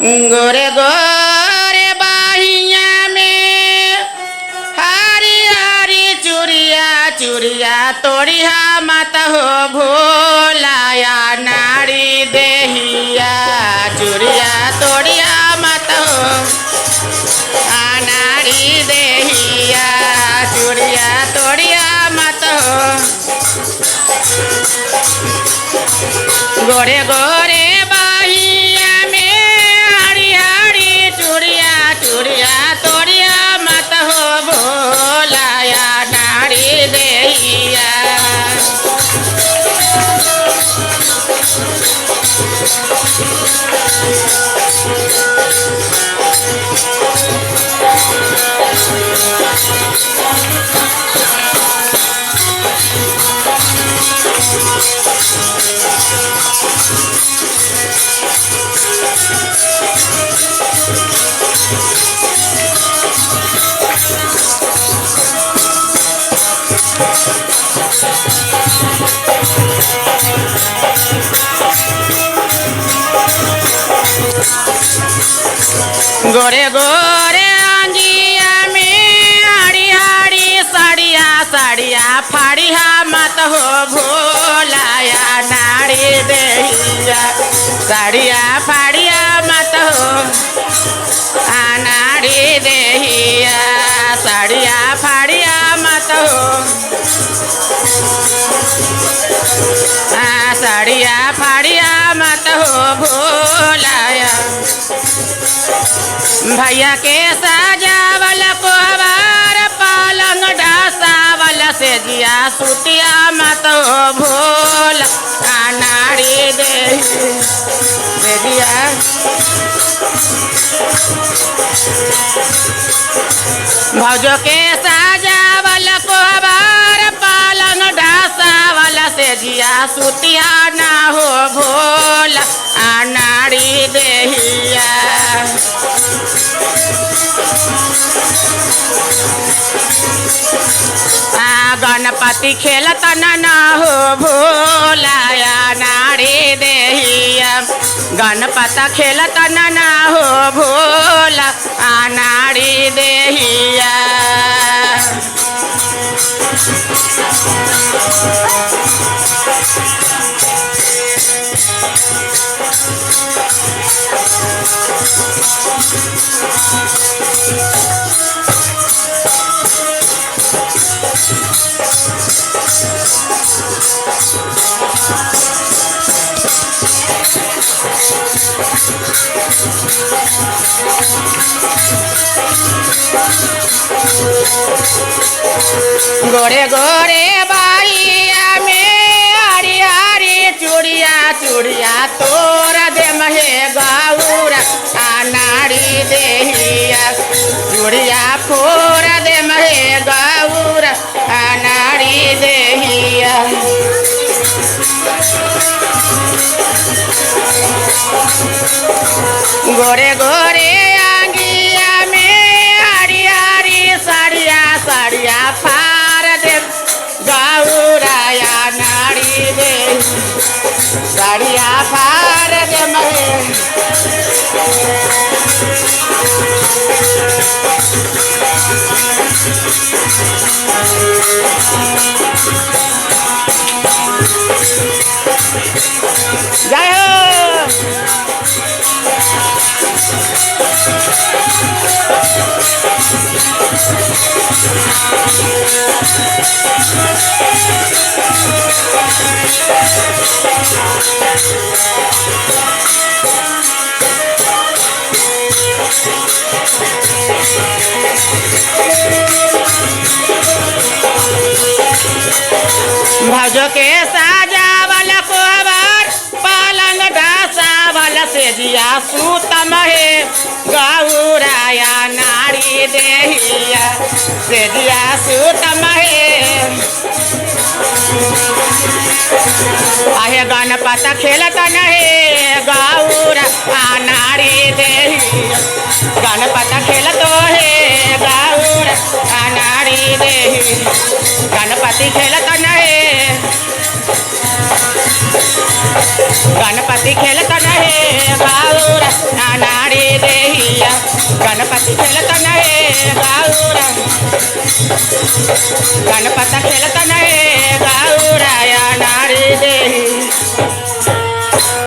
गोरे गोरे बाहिया में हरी हरी चूड़िया चूड़िया तोड़िया मत हो भोलाया नाड़ी देहिया चूड़िया तोड़िया मत हो नाड़ी देहिया चूड़िया तोड़िया मत हो गोरे गोरे बाहिया में हरी हरी चूड़िया चूड़िया तोड़िया मत हो भोलाया नाड़ी देहिया गोरे गोरे आंगिया में हरी हरी साड़िया साड़िया फाड़िया मत हो भोलाया नाड़ी देहिया साड़िया फाड़िया मत हो नाड़ी देहिया साड़िया फाड़िया मत हो साड़िया फाड़िया मत हो भोलाया भैया के सजावल कोहबर पालंग ढासावल से जिया सुतिया मत हो भोला नाड़ी देहिया भौजो के सजावल कोहबर पालंग ढासावल से जिया सुतिया ना हो भोला नाड़ी देहिया गणपति खेलत ना हो भोलाया नाड़ी देहिया गणपति खेलत ना हो भोला नाड़ी देहिया गोरे गोरे बाहिया में हरी हरी चूड़िया चूड़िया तोड़ दे महे गौरा नाड़ी देहिया चूड़िया फोड़ दे महे गौरा नाड़ी देहिया गोरे गोरे आंगिया में हरी हरी साड़िया साड़िया फाड़ दे गौराया नाड़ी दे साड़िया फाड़ दे महे जय हो भौजो के सजावल कोहबर पालंग ढासावल से जिया सूतम है गौराया नाड़ी देहिया से जिया सूतम है आहे गणपति खेलत नहे गौरा नाड़ी देहिया गणपति खेलत है गौरा नाड़ी देहिया गणपति खेलत नहे गणपति खेलत नहे गौरा नाड़ी गणपति खेलत नहीं गौरा गणपत खेलत नहीं